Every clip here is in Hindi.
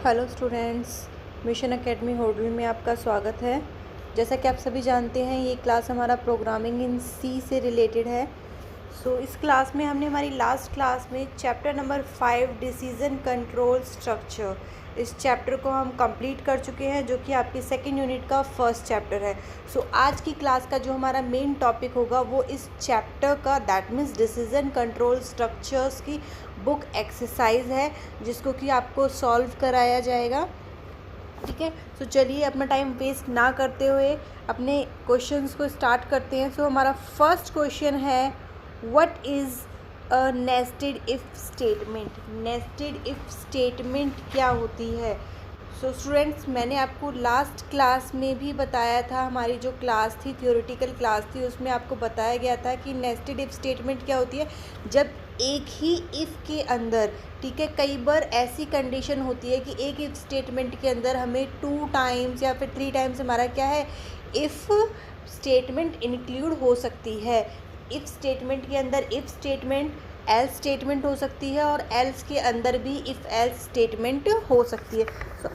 Hello students, mission academy Hodal में आपका स्वागत है। जैसा कि आप सभी जानते हैं, ये क्लास हमारा प्रोग्रामिंग इन सी से रिलेटेड है। इस क्लास में हमने हमारी लास्ट क्लास में chapter number 5 decision control structure, इस चैप्टर को हम कंप्लीट कर चुके हैं, जो कि आपकी सेकेंड यूनिट का फर्स्ट चैप्टर है। आज की क्लास का जो हमारा मेन टॉपिक होगा वो इस चैप्टर का, that means decision control structures की बुक एक्सरसाइज है, जिसको कि आपको सॉल्व कराया जाएगा। ठीक है, चलिए अपना टाइम वेस्ट ना करते हुए अपने क्वेश्चंस को स्टार्ट करते हैं। हमारा फर्स्ट क्वेश्चन है, what is a nested if statement. Nested if statement क्या होती है? स्टूडेंट्स, मैंने आपको लास्ट क्लास में भी बताया था, हमारी जो क्लास थी, थ्योरेटिकल क्लास थी, उसमें आपको बताया गया था कि नेस्टेड इफ़ स्टेटमेंट क्या होती है। जब एक ही इफ़ के अंदर, ठीक है, कई बार ऐसी कंडीशन होती है कि एक इफ़ स्टेटमेंट के अंदर हमें 2 टाइम्स या फिर 3 टाइम्स हमारा क्या है, इफ़ स्टेटमेंट इंक्लूड हो सकती है। इफ़ स्टेटमेंट के अंदर इफ़ स्टेटमेंट एल्स स्टेटमेंट हो सकती है और एल्स के अंदर भी इफ़ एल्स स्टेटमेंट हो सकती है।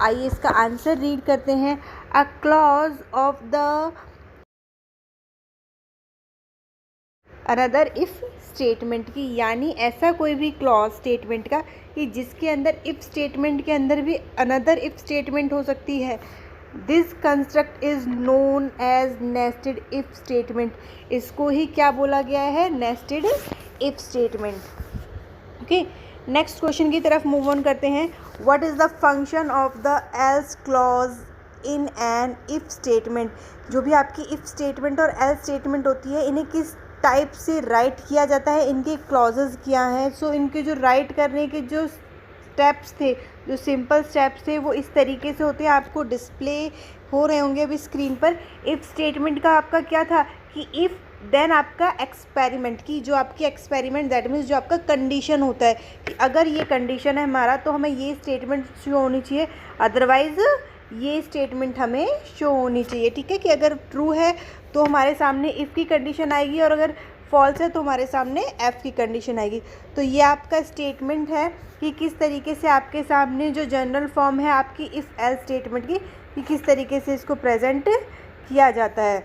आइए इसका आंसर रीड करते हैं। A clause of the another if statement की, यानी ऐसा कोई भी क्लॉज स्टेटमेंट का कि जिसके अंदर इफ़ स्टेटमेंट के अंदर भी अनदर इफ़ स्टेटमेंट हो सकती है। This construct is known as nested if statement. इसको ही क्या बोला गया है? Nested if statement. Okay, next question की तरफ मूव ऑन करते हैं। What is the function of the else clause in an if statement. जो भी आपकी इफ़ स्टेटमेंट और एल्स स्टेटमेंट होती है, इन्हें किस टाइप से राइट किया जाता है, इनके क्लॉजेज क्या हैं। इनके जो राइट करने के जो स्टेप्स थे, जो सिंपल स्टेप्स थे, वो इस तरीके से होते हैं, आपको डिस्प्ले हो रहे होंगे अभी स्क्रीन पर। इफ़ स्टेटमेंट का आपका क्या था कि इफ़ देन आपका एक्सपेरिमेंट की, जो आपकी एक्सपेरिमेंट, दैट मीन्स जो आपका कंडीशन होता है कि अगर ये कंडीशन है हमारा, तो हमें ये स्टेटमेंट शो होनी चाहिए, अदरवाइज़ ये स्टेटमेंट हमें शो होनी चाहिए। ठीक है, कि अगर ट्रू है तो हमारे सामने इफ़ की कंडीशन आएगी और अगर फॉल्स है तो हमारे सामने एफ़ की कंडीशन आएगी। तो ये आपका स्टेटमेंट है कि किस तरीके से आपके सामने जो जनरल फॉर्म है आपकी इफ़ एल्स स्टेटमेंट की, कि किस तरीके से इसको प्रेजेंट किया जाता है।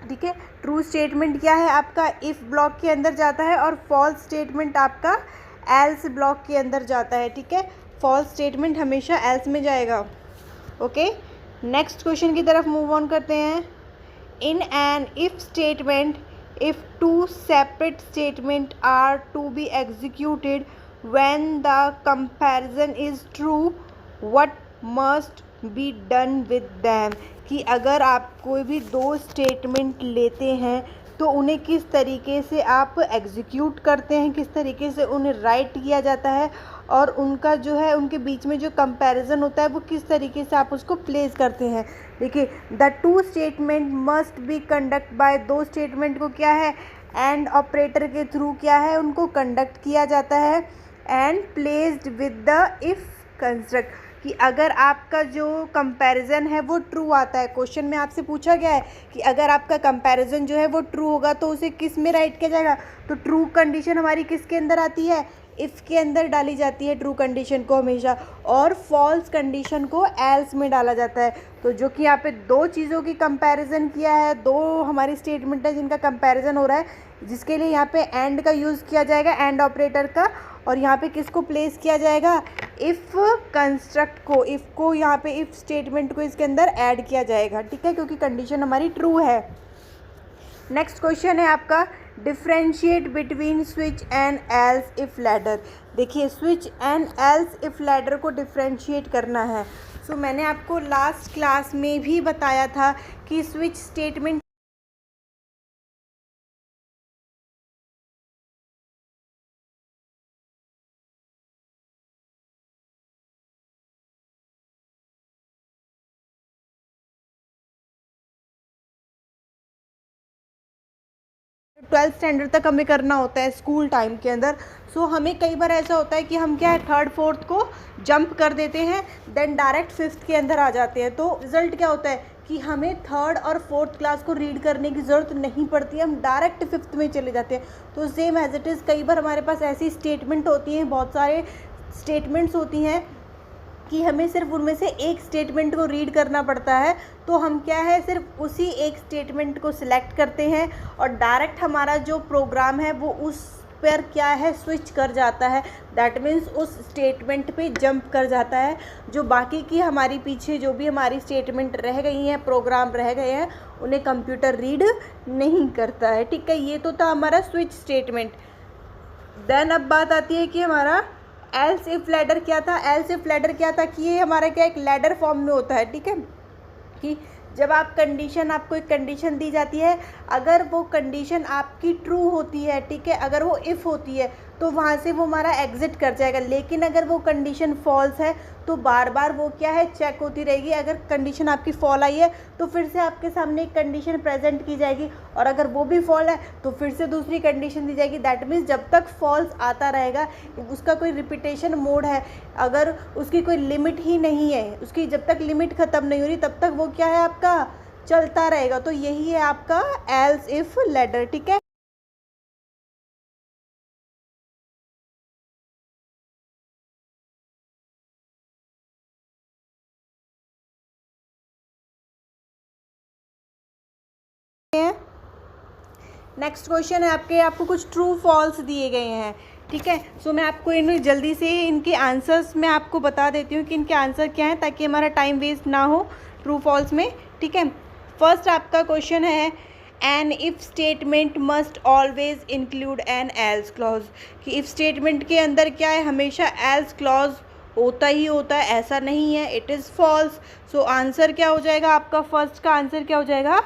ठीक है, ट्रू स्टेटमेंट क्या है आपका, इफ़ ब्लॉक के अंदर जाता है और फॉल्स स्टेटमेंट आपका एल्स ब्लॉक के अंदर जाता है। ठीक है, फॉल्स स्टेटमेंट हमेशा एल्स में जाएगा। ओके, नेक्स्ट क्वेश्चन की तरफ मूव ऑन करते हैं। In an if statement, if two separate statements are to be executed when the comparison is true, what must be done with them। कि अगर आप कोई भी दो स्टेटमेंट लेते हैं तो उन्हें किस तरीके से आप एग्जीक्यूट करते हैं, किस तरीके से उन्हें राइट किया जाता है, और उनका जो है, उनके बीच में जो कंपैरिजन होता है वो किस तरीके से आप उसको प्लेस करते हैं। देखिए, the two statement must be conduct bye, दो स्टेटमेंट को क्या है, एंड ऑपरेटर के थ्रू क्या है, उनको कंडक्ट किया जाता है, and placed with the if construct. कि अगर आपका जो कंपैरिजन है वो ट्रू आता है, क्वेश्चन में आपसे पूछा गया है कि अगर आपका कंपैरिजन जो है वो ट्रू होगा तो उसे किस में राइट किया जाएगा, तो ट्रू कंडीशन हमारी किसके अंदर आती है, इफ़ के अंदर डाली जाती है ट्रू कंडीशन को हमेशा, और फॉल्स कंडीशन को एल्स में डाला जाता है। तो जो कि यहाँ पे दो चीज़ों की कंपैरिजन किया है, दो हमारी स्टेटमेंट है जिनका कंपैरिजन हो रहा है, जिसके लिए यहाँ पे एंड का यूज़ किया जाएगा, एंड ऑपरेटर का, और यहाँ पे किसको प्लेस किया जाएगा, इफ़ कंस्ट्रक्ट को, इफ़ को यहाँ पे इफ़ स्टेटमेंट को इसके अंदर ऐड किया जाएगा। ठीक है, क्योंकि कंडीशन हमारी ट्रू है। नेक्स्ट क्वेश्चन है आपका, differentiate between switch and else if ladder. देखिए, switch and else if ladder को डिफ्रेंशिएट करना है। मैंने आपको लास्ट क्लास में भी बताया था कि स्विच स्टेटमेंट 12th स्टैंडर्ड तक हमें करना होता है स्कूल टाइम के अंदर। हमें कई बार ऐसा होता है कि हम क्या है, थर्ड फोर्थ को जंप कर देते हैं, देन डायरेक्ट फिफ्थ के अंदर आ जाते हैं। तो रिज़ल्ट क्या होता है कि हमें थर्ड और फोर्थ क्लास को रीड करने की ज़रूरत नहीं पड़ती, हम डायरेक्ट फिफ्थ में चले जाते हैं। तो सेम एज इट इज़, कई बार हमारे पास ऐसी स्टेटमेंट होती हैं, बहुत सारे स्टेटमेंट्स होती हैं कि हमें सिर्फ उनमें से एक स्टेटमेंट को रीड करना पड़ता है, तो हम क्या है सिर्फ उसी एक स्टेटमेंट को सिलेक्ट करते हैं और डायरेक्ट हमारा जो प्रोग्राम है वो उस पर क्या है स्विच कर जाता है। दैट मीन्स उस स्टेटमेंट पे जंप कर जाता है। जो बाकी की हमारी पीछे जो भी हमारी स्टेटमेंट रह गई हैं, प्रोग्राम रह गए हैं, उन्हें कंप्यूटर रीड नहीं करता है। ठीक है, ये तो था हमारा स्विच स्टेटमेंट। देन अब बात आती है कि हमारा एल्स इफ लैडर क्या था। एल्स इफ लैडर क्या था कि ये हमारा क्या एक लैडर फॉर्म में होता है। ठीक है, कि जब आपको एक कंडीशन दी जाती है, अगर वो कंडीशन आपकी ट्रू होती है, ठीक है, अगर वो इफ़ होती है तो वहाँ से वो हमारा एग्जिट कर जाएगा। लेकिन अगर वो कंडीशन फॉल्स है तो बार बार वो क्या है चेक होती रहेगी। अगर कंडीशन आपकी फॉल आई है तो फिर से आपके सामने एक कंडीशन प्रेजेंट की जाएगी, और अगर वो भी फॉल है तो फिर से दूसरी कंडीशन दी जाएगी। दैट मीन्स जब तक फॉल्स आता रहेगा, उसका कोई रिपीटेशन मोड है, अगर उसकी कोई लिमिट ही नहीं है, उसकी जब तक लिमिट ख़त्म नहीं हो रही तब तक वो क्या है आपका चलता रहेगा। तो यही है आपका एल्स इफ लैडर। ठीक है, नेक्स्ट क्वेश्चन है आपको कुछ ट्रू फॉल्स दिए गए हैं। ठीक है, सो मैं आपको इनमें जल्दी से इनके आंसर्स मैं आपको बता देती हूँ कि इनके आंसर क्या हैं, ताकि हमारा टाइम वेस्ट ना हो ट्रू फॉल्स में। ठीक है, फर्स्ट आपका क्वेश्चन है an if statement must always include an else clause, कि इफ स्टेटमेंट के अंदर क्या है हमेशा एल्स क्लॉज होता ही होता है, ऐसा नहीं है, it is false. So answer क्या हो जाएगा आपका, फर्स्ट का आंसर क्या हो जाएगा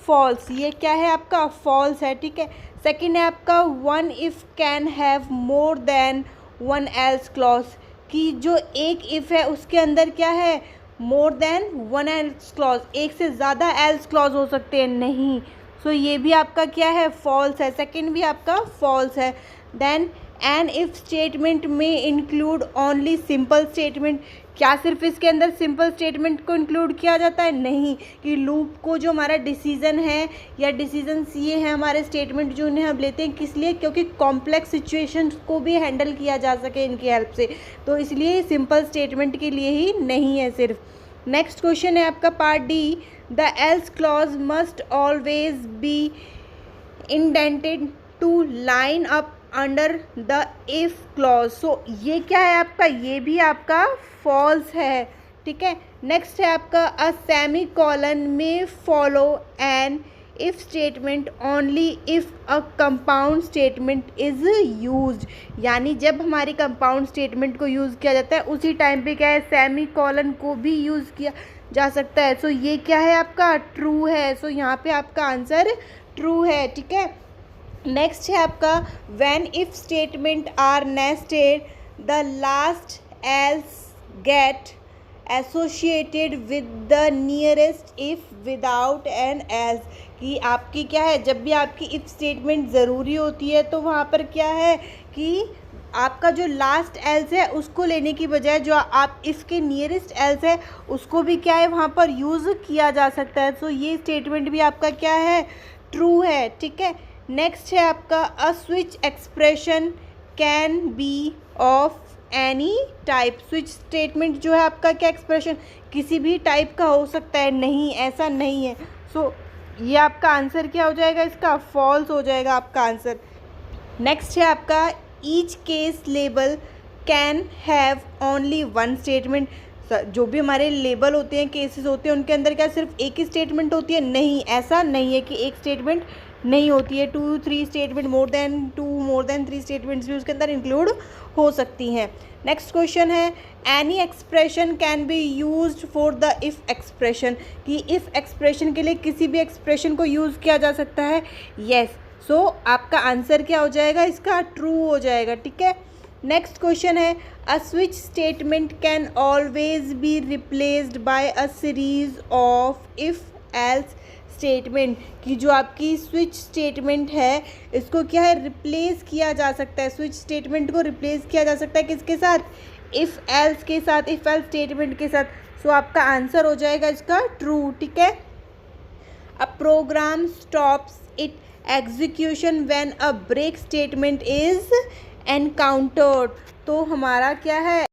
फॉल्स। ये क्या है आपका फॉल्स है। ठीक है, सेकंड है आपका one if can have more than one else clause, कि जो एक इफ़ है उसके अंदर क्या है more than one else clause, एक से ज़्यादा एल्स क्लॉज हो सकते हैं, नहीं। सो ये भी आपका क्या है फॉल्स है, सेकंड भी आपका फॉल्स है। देन एन इफ स्टेटमेंट में इंक्लूड ओनली सिंपल स्टेटमेंट, क्या सिर्फ इसके अंदर सिंपल स्टेटमेंट को इंक्लूड किया जाता है, नहीं। कि लूप को जो हमारा डिसीजन है या डिसीजंस ये हैं हमारे स्टेटमेंट जो उन्हें हम लेते हैं, किस लिए, क्योंकि कॉम्प्लेक्स सिचुएशंस को भी हैंडल किया जा सके इनकी हेल्प से, तो इसलिए सिंपल स्टेटमेंट के लिए ही नहीं है सिर्फ। नेक्स्ट क्वेश्चन है आपका part D, the else clause must always be indented to line up under the if clause. So ये क्या है आपका, ये भी आपका फॉल्स है। ठीक है, नेक्स्ट है आपका a semicolon may follow an if statement only if a compound statement is used, यानी जब हमारी कंपाउंड स्टेटमेंट को यूज़ किया जाता है उसी टाइम पे क्या है सेमी कॉलन को भी यूज़ किया जा सकता है। सो ये क्या है आपका ट्रू है। सो यहाँ पे आपका आंसर ट्रू है। ठीक है, नेक्स्ट है आपका when if statement are nested the last else get associated with the nearest if without an else, कि आपकी क्या है जब भी आपकी इफ स्टेटमेंट ज़रूरी होती है तो वहाँ पर क्या है कि आपका जो लास्ट एल्स है उसको लेने की बजाय जो आप इफ़ के नियरेस्ट एल्स है उसको भी क्या है वहाँ पर यूज़ किया जा सकता है। सो ये स्टेटमेंट भी आपका क्या है ट्रू है। ठीक है, नेक्स्ट है आपका a switch expression can be of any type. Switch statement जो है आपका क्या एक्सप्रेशन किसी भी टाइप का हो सकता है, नहीं, ऐसा नहीं है। सो ये आपका आंसर क्या हो जाएगा, इसका फॉल्स हो जाएगा आपका आंसर। नेक्स्ट है आपका each case label can have only one statement. जो भी हमारे लेबल होते हैं, केसेस होते हैं, उनके अंदर क्या सिर्फ एक ही स्टेटमेंट होती है, नहीं, ऐसा नहीं है कि एक स्टेटमेंट नहीं होती है, 2-3 स्टेटमेंट, मोर देन 3 स्टेटमेंट्स भी उसके अंदर इंक्लूड हो सकती हैं। नेक्स्ट क्वेश्चन है any expression can be used for the if expression, कि इफ़ एक्सप्रेशन के लिए किसी भी एक्सप्रेशन को यूज़ किया जा सकता है, यस। सो आपका आंसर क्या हो जाएगा, इसका ट्रू हो जाएगा। ठीक है, नेक्स्ट क्वेश्चन है a switch statement can always be replaced bye a series of if else statement, कि जो आपकी स्विच स्टेटमेंट है इसको क्या है रिप्लेस किया जा सकता है, स्विच स्टेटमेंट को रिप्लेस किया जा सकता है किसके साथ, इफ़ एल्स के साथ, इफ़ एल्स स्टेटमेंट के साथ। सो आपका आंसर हो जाएगा इसका ट्रू। ठीक है, a program stops it execution when a break statement is encountered, तो हमारा क्या है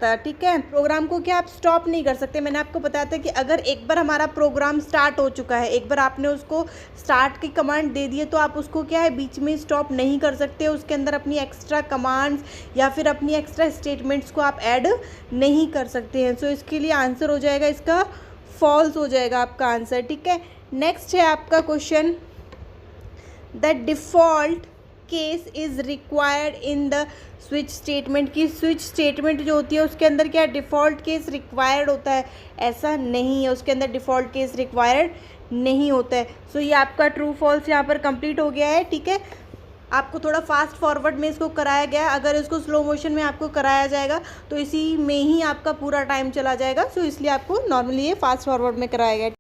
जाता, ठीक है। प्रोग्राम को क्या आप स्टॉप नहीं कर सकते। मैंने आपको बताया था कि अगर एक बार हमारा प्रोग्राम स्टार्ट हो चुका है, एक बार आपने उसको स्टार्ट की कमांड दे दी है, तो आप उसको क्या है बीच में स्टॉप नहीं कर सकते। उसके अंदर अपनी एक्स्ट्रा कमांड्स या फिर अपनी एक्स्ट्रा स्टेटमेंट्स को आप ऐड नहीं कर सकते हैं। सो इसके लिए आंसर हो जाएगा इसका फॉल्स हो जाएगा आपका आंसर, ठीक है। नेक्स्ट है आपका question, the default case is required in the switch statement. की स्विच स्टेटमेंट जो होती है उसके अंदर क्या डिफ़ॉल्ट केस रिक्वायर्ड होता है? ऐसा नहीं है, उसके अंदर डिफ़ॉल्ट केस रिक्वायर्ड नहीं होता है। सो ये आपका ट्रू फॉल्स यहाँ पर कंप्लीट हो गया है, ठीक है। आपको थोड़ा फास्ट फॉरवर्ड में इसको कराया गया, अगर इसको स्लो मोशन में आपको कराया जाएगा तो इसी में ही आपका पूरा टाइम चला जाएगा। सो इसलिए आपको नॉर्मली ये फास्ट फॉरवर्ड में कराया गया।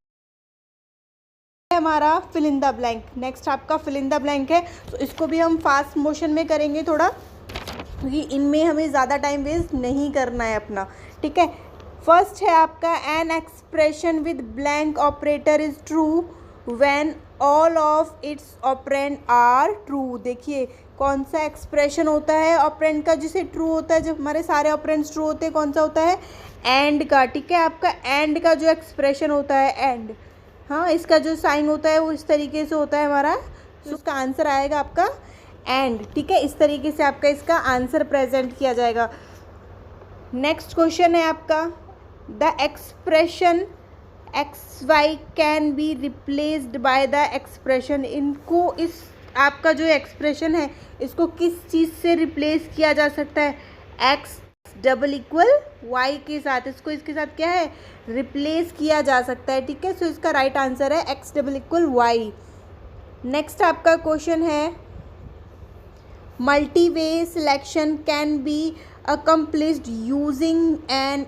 हमारा fill in the blank, next आपका फिल इन द ब्लैंक है। तो इसको भी हम फास्ट मोशन में करेंगे थोड़ा, क्योंकि इनमें हमें ज़्यादा टाइम वेस्ट नहीं करना है अपना, ठीक है। फर्स्ट है आपका, an expression with blank operator is true when all of its operand are true. देखिए कौन सा एक्सप्रेशन होता है ऑपरेंड का जिसे ट्रू होता है, जब हमारे सारे ऑपरेंड्स ट्रू होते हैं, कौन सा होता है? एंड का, ठीक है। आपका एंड का जो एक्सप्रेशन होता है एंड, हाँ, इसका जो साइन होता है वो इस तरीके से होता है हमारा, तो उसका आंसर आएगा आपका एंड, ठीक है। इस तरीके से आपका इसका आंसर प्रेजेंट किया जाएगा। नेक्स्ट क्वेश्चन है आपका, the expression X Y can be replaced by the expression. इनको इस आपका जो एक्सप्रेशन है इसको किस चीज़ से रिप्लेस किया जा सकता है? एक्स डबल इक्वल वाई के साथ, इसको इसके साथ क्या है रिप्लेस किया जा सकता है, ठीक है। सो इसका राइट आंसर है X double equal Y. Next आपका क्वेश्चन है, multi way selection can be accomplished using an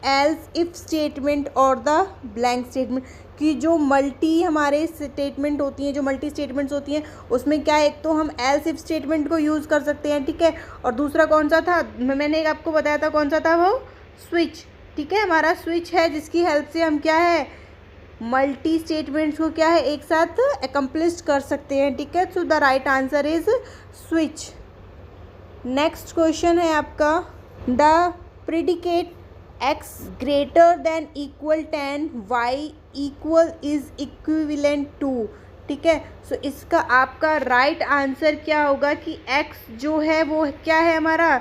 else if statement और द ब्लैंक स्टेटमेंट। कि जो मल्टी हमारे स्टेटमेंट होती हैं, जो मल्टी स्टेटमेंट्स होती हैं, उसमें क्या है, एक तो हम एल्स इफ स्टेटमेंट को यूज़ कर सकते हैं, ठीक है। और दूसरा कौन सा था, मैंने आपको बताया था कौन सा था, वो स्विच, ठीक है। हमारा स्विच है जिसकी हेल्प से हम क्या है मल्टी स्टेटमेंट्स को क्या है एक साथ अकम्प्लिश कर सकते हैं, ठीक है। So the right answer is switch. Next question है आपका, the predicate x greater than equal 10 y equal is equivalent to, ठीक है। सो इसका आपका राइट आंसर क्या होगा कि x जो है वो क्या है हमारा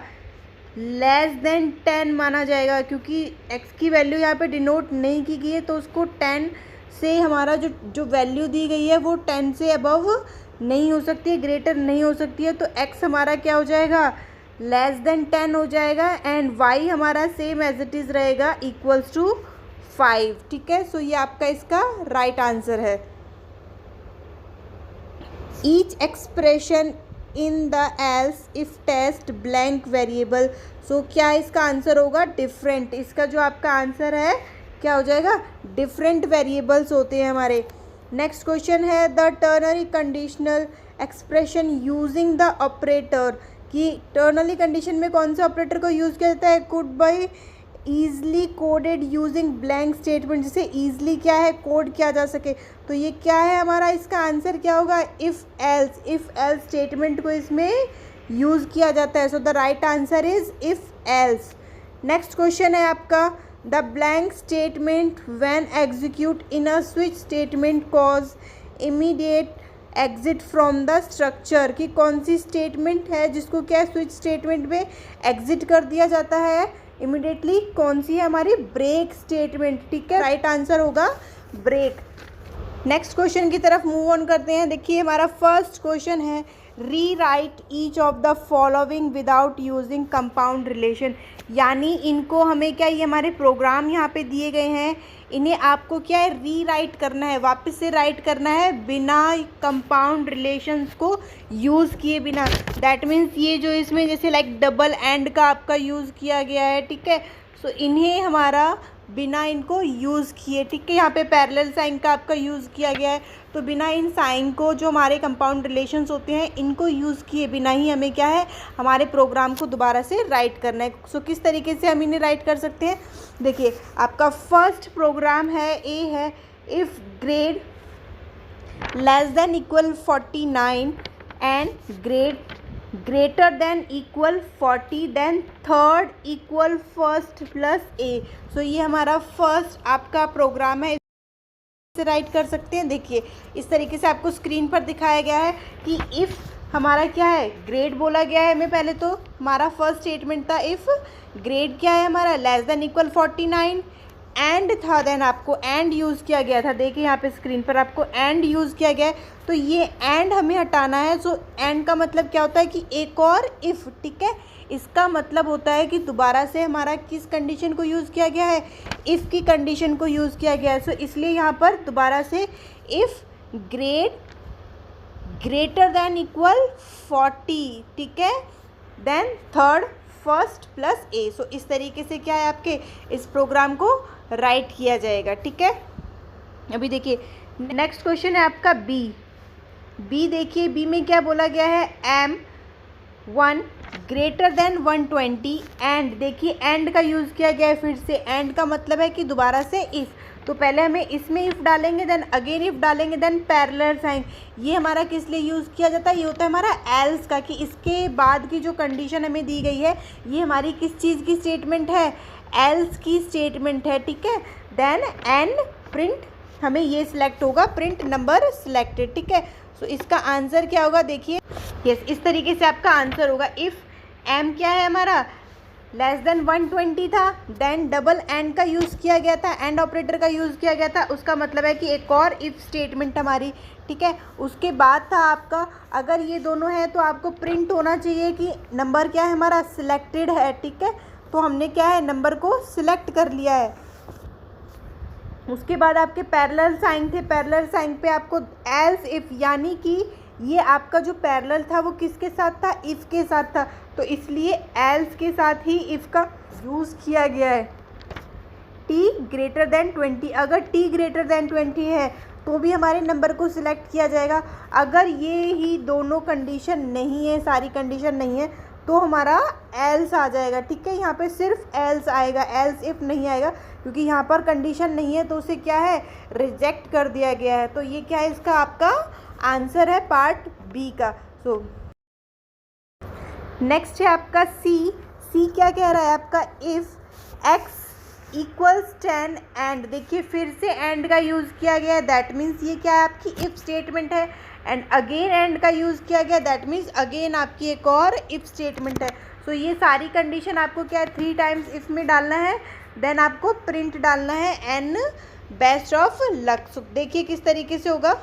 लेस देन 10 माना जाएगा, क्योंकि x की वैल्यू यहाँ पे डिनोट नहीं की गई है, तो उसको 10 से हमारा जो वैल्यू दी गई है वो 10 से अबव नहीं हो सकती है, ग्रेटर नहीं हो सकती है। तो x हमारा क्या हो जाएगा लेस देन 10 हो जाएगा, एंड y हमारा सेम एज इट इज़ रहेगा इक्वल्स टू 5, ठीक है। सो ये आपका इसका राइट आंसर है। Each expression in the else if test blank variable. So क्या इसका आंसर होगा डिफरेंट। इसका जो आपका आंसर है क्या हो जाएगा डिफरेंट वेरिएबल्स होते हैं हमारे। नेक्स्ट क्वेश्चन है, the ternary conditional expression using the operator. कि टर्नरी कंडीशन में कौन से ऑपरेटर को यूज़ किया जाता है? Could by easily coded using blank statement, जिसे ईजली क्या है कोड किया जा सके। तो ये क्या है हमारा, इसका आंसर क्या होगा इफ़ एल्स स्टेटमेंट को इसमें यूज़ किया जाता है। So the right answer is if else. Next question है आपका, the blank statement when execute in a switch statement cause immediate exit from the structure. कि कौन सी स्टेटमेंट है जिसको क्या स्विच स्टेटमेंट में एग्जिट कर दिया जाता है इमिडिएटली? कौन सी है हमारी ब्रेक स्टेटमेंट, ठीक है। राइट आंसर होगा ब्रेक। नेक्स्ट क्वेश्चन की तरफ मूव ऑन करते हैं। देखिए हमारा फर्स्ट क्वेश्चन है, री right each of the following without using compound relation. यानी इनको हमें क्या, ये हमारे प्रोग्राम यहाँ पे दिए गए हैं, इन्हें आपको क्या है री राइट करना है, वापस से राइट करना है बिना कंपाउंड रिलेशंस को यूज़ किए बिना। दैट मीन्स ये जो इसमें जैसे लाइक डबल एंड का आपका यूज़ किया गया है, ठीक है। सो इन्हें हमारा बिना इनको यूज़ किए, ठीक है। यहाँ पे पैरेलल साइन का आपका यूज़ किया गया है, तो बिना इन साइन को जो हमारे कंपाउंड रिलेशंस होते हैं इनको यूज़ किए बिना ही हमें क्या है हमारे प्रोग्राम को दोबारा से राइट करना है। सो किस तरीके से हम इन्हें राइट कर सकते हैं? देखिए आपका फर्स्ट प्रोग्राम है, ए है, if grade less than equal 49 and grade greater than equal 40, then third equal first plus a. So ये हमारा फर्स्ट आपका प्रोग्राम है, इसे राइट कर सकते हैं। देखिए इस तरीके से आपको स्क्रीन पर दिखाया गया है कि इफ़ हमारा क्या है, ग्रेड बोला गया है हमें। पहले तो हमारा फर्स्ट स्टेटमेंट था इफ़ ग्रेड क्या है हमारा लेस देन इक्वल 49, एंड था, देन आपको एंड यूज़ किया गया था। देखिए यहाँ पे स्क्रीन पर आपको एंड यूज़ किया गया है, तो ये एंड हमें हटाना है। सो एंड का मतलब क्या होता है कि एक और इफ़, ठीक है। इसका मतलब होता है कि दोबारा से हमारा किस कंडीशन को यूज़ किया गया है, इफ़ की कंडीशन को यूज़ किया गया है। सो इसलिए यहाँ पर दोबारा से if grade greater than equal 40, ठीक है, then third first plus a. सो इस तरीके से क्या है आपके इस प्रोग्राम को राइट किया जाएगा, ठीक है। अभी देखिए नेक्स्ट क्वेश्चन है आपका बी। देखिए बी में क्या बोला गया है, M1 ग्रेटर देन 120, एंड देखिए एंड का यूज़ किया गया है। फिर से एंड का मतलब है कि दोबारा से इफ़, तो पहले हमें इसमें इफ़ डालेंगे, देन अगेन इफ़ डालेंगे, देन पैरेलल साइन। ये हमारा किस लिए यूज़ किया जाता है, ये होता है हमारा एल्स का, कि इसके बाद की जो कंडीशन हमें दी गई है ये हमारी किस चीज़ की स्टेटमेंट है, एल्स की स्टेटमेंट है, ठीक है। देन एंड प्रिंट, हमें ये सिलेक्ट होगा, प्रिंट नंबर सिलेक्टेड, ठीक है। सो इसका आंसर क्या होगा, देखिए यस इस तरीके से आपका आंसर होगा। इफ़ एम क्या है हमारा लेस देन 120 था, देन डबल एंड का यूज़ किया गया था, एंड ऑपरेटर का यूज़ किया गया था। उसका मतलब है कि एक और इफ़ स्टेटमेंट हमारी, ठीक है। उसके बाद था आपका, अगर ये दोनों है तो आपको प्रिंट होना चाहिए कि नंबर क्या है हमारा सिलेक्टेड है, ठीक है। तो हमने क्या है नंबर को सिलेक्ट कर लिया है। उसके बाद आपके पैरेलल साइन थे, पैरेलल साइन पे आपको एल्स इफ़, यानी कि ये आपका जो पैरेलल था वो किसके साथ था, इफ़ के साथ था, तो इसलिए एल्स के साथ ही इफ़ का यूज़ किया गया है। टी ग्रेटर देन 20, अगर टी ग्रेटर देन 20 है तो भी हमारे नंबर को सिलेक्ट किया जाएगा। अगर ये ही दोनों कंडीशन नहीं है, सारी कंडीशन नहीं है, तो हमारा एल्स आ जाएगा, ठीक है। यहाँ पे सिर्फ एल्स आएगा, एल्स इफ़ नहीं आएगा, क्योंकि यहाँ पर कंडीशन नहीं है तो उसे क्या है रिजेक्ट कर दिया गया है। तो ये क्या है इसका आपका आंसर है पार्ट बी का। सो नेक्स्ट है आपका सी क्या कह रहा है आपका, इफ़ एक्स इक्वल्स 10, एंड देखिए फिर से एंड का यूज़ किया गया है, दैट मीन्स ये क्या है आपकी इफ़ स्टेटमेंट है, एंड अगेन एंड का यूज़ किया गया, दैट मीन्स अगेन आपकी एक और इफ़ स्टेटमेंट है। सो ये सारी कंडीशन आपको क्या है 3 टाइम्स इफ़ में डालना है, देन आपको प्रिंट डालना है and best of luck. So देखिए किस तरीके से होगा,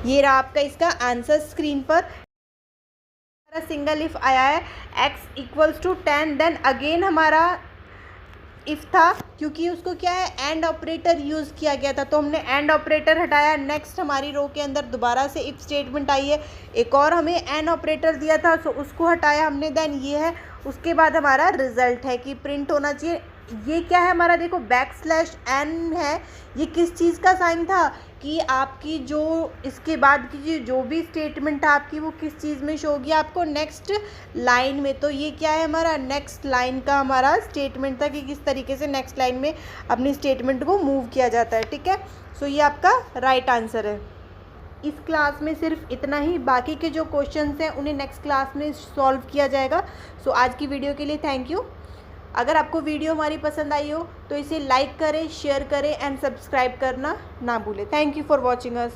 ये रहा आपका इसका आंसर स्क्रीन पर। सिंगल इफ़ आया है x equals to 10, then again हमारा इफ़ था, क्योंकि उसको क्या है एंड ऑपरेटर यूज़ किया गया था, तो हमने एंड ऑपरेटर हटाया। नेक्स्ट हमारी रो के अंदर दोबारा से इफ़ स्टेटमेंट आई है, एक और हमें एंड ऑपरेटर दिया था, सो उसको हटाया हमने, देन ये है। उसके बाद हमारा रिजल्ट है कि प्रिंट होना चाहिए। ये क्या है हमारा, देखो \n है, ये किस चीज़ का साइन था कि आपकी जो इसके बाद की जो भी स्टेटमेंट है आपकी वो किस चीज़ में शो होगी आपको नेक्स्ट लाइन में। तो ये क्या है हमारा नेक्स्ट लाइन का हमारा स्टेटमेंट था कि किस तरीके से नेक्स्ट लाइन में अपनी स्टेटमेंट को मूव किया जाता है, ठीक है। सो ये आपका राइट आंसर है। इस क्लास में सिर्फ इतना ही, बाकी के जो क्वेश्चंस हैं उन्हें नेक्स्ट क्लास में सॉल्व किया जाएगा। सो आज की वीडियो के लिए थैंक यू। अगर आपको वीडियो हमारी पसंद आई हो तो इसे लाइक करें, शेयर करें एंड सब्सक्राइब करना ना भूलें। Thank you for watching us.